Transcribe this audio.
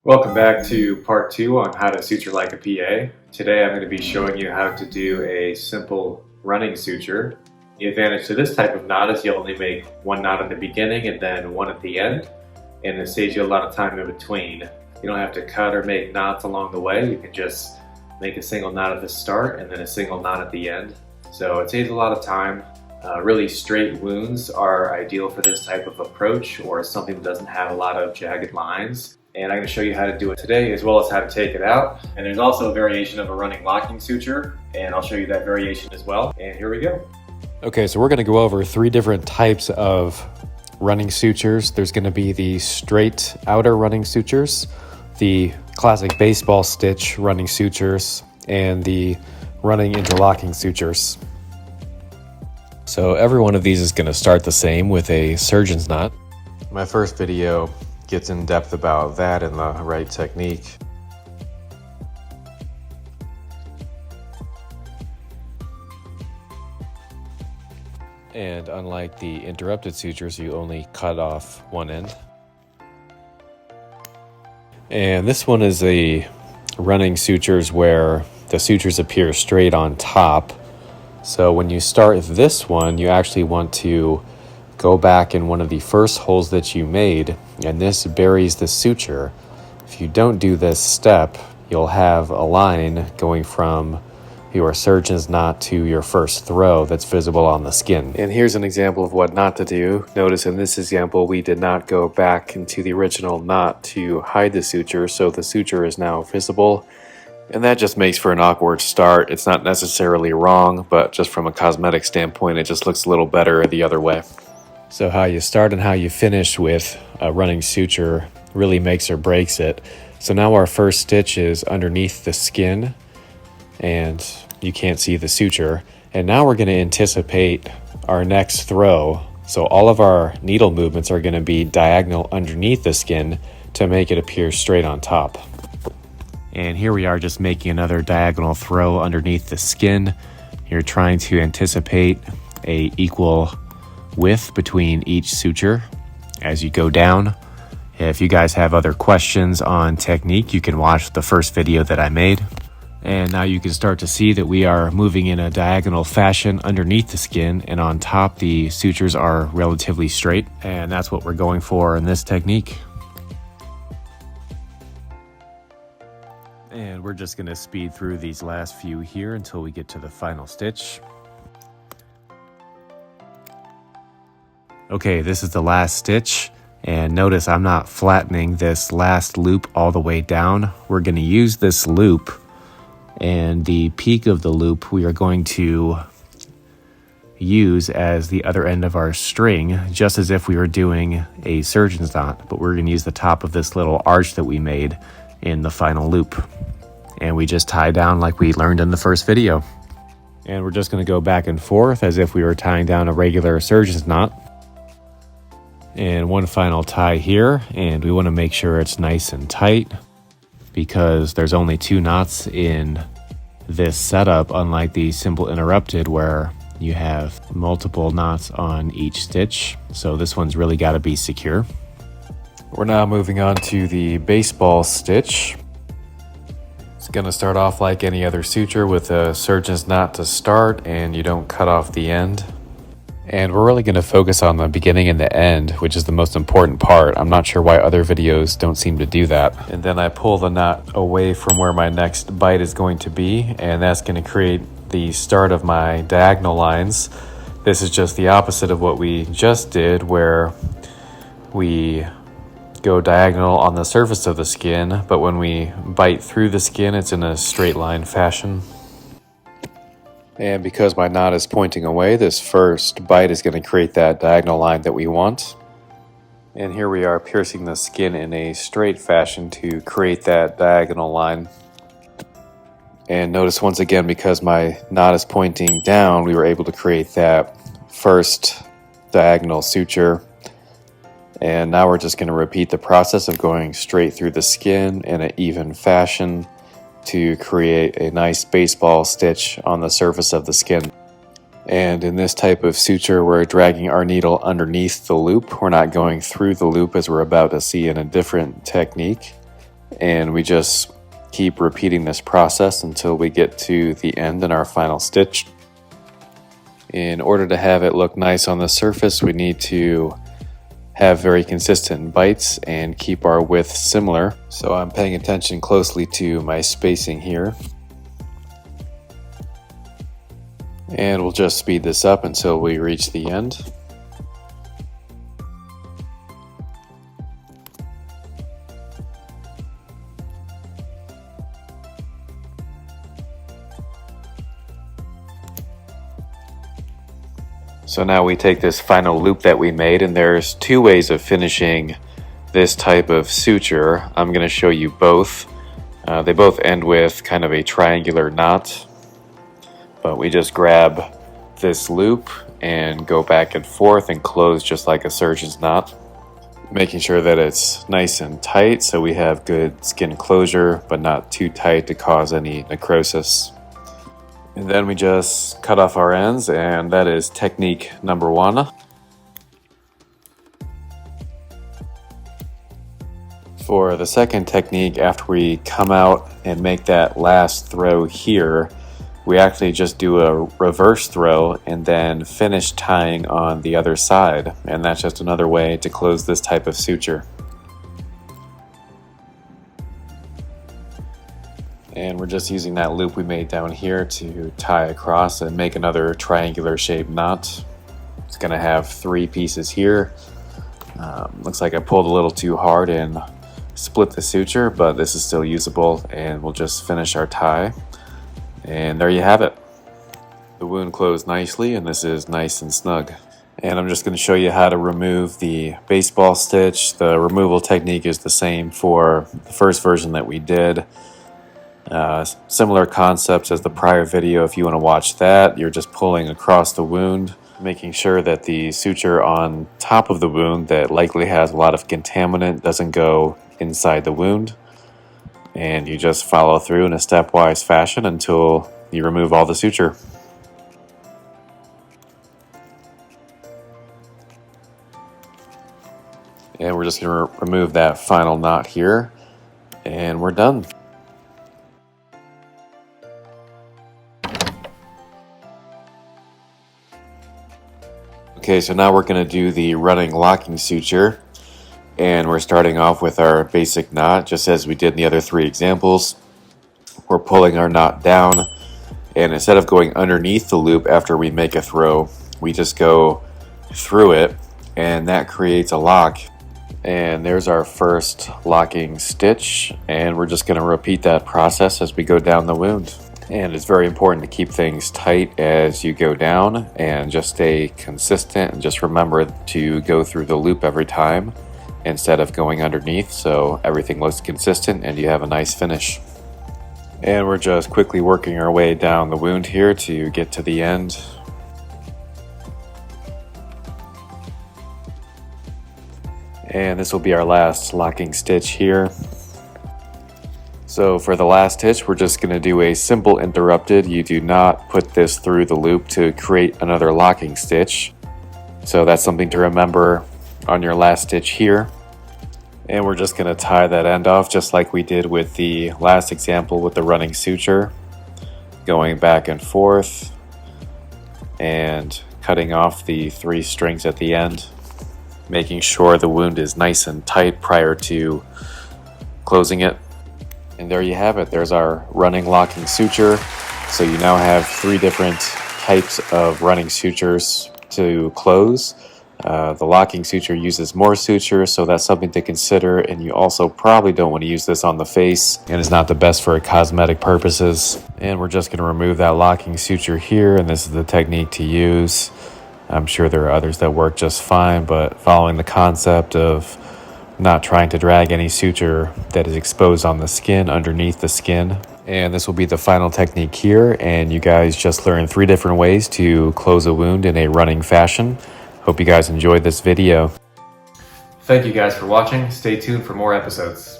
Welcome back to part 2 on how to suture like a PA. Today I'm going to be showing you how to do a simple running suture. The advantage to this type of knot is you only make one knot at the beginning and then one at the end, and it saves you a lot of time in between. You don't have to cut or make knots along the way. You can just make a single knot at the start and then a single knot at the end. So it saves a lot of time. Really straight wounds are ideal for this type of approach, or something that doesn't have a lot of jagged lines. And I'm going to show you how to do it today, as well as how to take it out. And there's also a variation of a running locking suture, and I'll show you that variation as well. And here we go. Okay, so we're going to go over 3 different types of running sutures. There's going to be the straight outer running sutures, the classic baseball stitch running sutures, and the running interlocking sutures. So every one of these is going to start the same with a surgeon's knot. My first video gets in depth about that and the right technique. And unlike the interrupted sutures, you only cut off one end. And this one is a running sutures where the sutures appear straight on top. So when you start this one, you actually want to go back in one of the first holes that you made, and this buries the suture. If you don't do this step, you'll have a line going from your surgeon's knot to your first throw that's visible on the skin. And here's an example of what not to do. Notice in this example, we did not go back into the original knot to hide the suture, so the suture is now visible. And that just makes for an awkward start. It's not necessarily wrong, but just from a cosmetic standpoint, it just looks a little better the other way. So how you start and how you finish with a running suture really makes or breaks it. So now our first stitch is underneath the skin and you can't see the suture. And now we're going to anticipate our next throw. So all of our needle movements are going to be diagonal underneath the skin to make it appear straight on top. And here we are just making another diagonal throw underneath the skin. You're trying to anticipate a equal width between each suture as you go down. If you guys have other questions on technique, you can watch the first video that I made. And now you can start to see that we are moving in a diagonal fashion underneath the skin, and on top the sutures are relatively straight, and that's what we're going for in this technique. And we're just going to speed through these last few here until we get to the final stitch. Okay, this is the last stitch, and notice I'm not flattening this last loop all the way down. We're going to use this loop, and the peak of the loop we are going to use as the other end of our string, just as if we were doing a surgeon's knot, but we're going to use the top of this little arch that we made in the final loop. And we just tie down like we learned in the first video. And we're just going to go back and forth as if we were tying down a regular surgeon's knot. And one final tie here, and we want to make sure it's nice and tight because there's only 2 knots in this setup, unlike the simple interrupted where you have multiple knots on each stitch. So this one's really got to be secure. We're now moving on to the baseball stitch. It's going to start off like any other suture with a surgeon's knot to start, and you don't cut off the end. And we're really going to focus on the beginning and the end, which is the most important part. I'm not sure why other videos don't seem to do that. And then I pull the knot away from where my next bite is going to be, and that's going to create the start of my diagonal lines. This is just the opposite of what we just did, where we go diagonal on the surface of the skin, but when we bite through the skin, it's in a straight line fashion. And because my knot is pointing away, this first bite is going to create that diagonal line that we want. And here we are piercing the skin in a straight fashion to create that diagonal line. And notice once again, because my knot is pointing down, we were able to create that first diagonal suture. And now we're just going to repeat the process of going straight through the skin in an even fashion to create a nice baseball stitch on the surface of the skin. And in this type of suture, we're dragging our needle underneath the loop. We're not going through the loop as we're about to see in a different technique. And we just keep repeating this process until we get to the end in our final stitch. In order to have it look nice on the surface, we need to have very consistent bites and keep our width similar. So I'm paying attention closely to my spacing here. And we'll just speed this up until we reach the end. So now we take this final loop that we made, and there's two ways of finishing this type of suture. I'm going to show you both. They both end with kind of a triangular knot, but we just grab this loop and go back and forth and close just like a surgeon's knot, making sure that it's nice and tight so we have good skin closure, but not too tight to cause any necrosis. And then we just cut off our ends, and that is technique number one. For the second technique, after we come out and make that last throw here, we actually just do a reverse throw and then finish tying on the other side. And that's just another way to close this type of suture. And we're just using that loop we made down here to tie across and make another triangular shaped knot. It's going to have 3 pieces here. Looks like I pulled a little too hard and split the suture, but this is still usable, and we'll just finish our tie. And there you have it. The wound closed nicely, and this is nice and snug. And I'm just going to show you how to remove the baseball stitch. The removal technique is the same for the first version that we did. Similar concepts as the prior video. If you want to watch that, you're just pulling across the wound, making sure that the suture on top of the wound that likely has a lot of contaminant doesn't go inside the wound. And you just follow through in a stepwise fashion until you remove all the suture. And we're just going to remove that final knot here, and we're done. Okay, so now we're going to do the running locking suture, and we're starting off with our basic knot, just as we did in the other 3 examples. We're pulling our knot down, and instead of going underneath the loop after we make a throw, we just go through it, and that creates a lock. And there's our first locking stitch, and we're just going to repeat that process as we go down the wound. And it's very important to keep things tight as you go down and just stay consistent, and just remember to go through the loop every time instead of going underneath, so everything looks consistent and you have a nice finish. And we're just quickly working our way down the wound here to get to the end. And this will be our last locking stitch here. So for the last stitch, we're just going to do a simple interrupted. You do not put this through the loop to create another locking stitch. So that's something to remember on your last stitch here. And we're just going to tie that end off just like we did with the last example with the running suture. Going back and forth and cutting off the 3 strings at the end. Making sure the wound is nice and tight prior to closing it. And there you have it. There's our running locking suture. So you now have 3 different types of running sutures to close. The locking suture uses more suture, so that's something to consider. And you also probably don't want to use this on the face, and it's not the best for cosmetic purposes. And we're just going to remove that locking suture here, and this is the technique to use. I'm sure there are others that work just fine, but following the concept of not trying to drag any suture that is exposed on the skin underneath the skin. And this will be the final technique here, and you guys just learned 3 different ways to close a wound in a running fashion. Hope you guys enjoyed this video. Thank you guys for watching. Stay tuned for more episodes.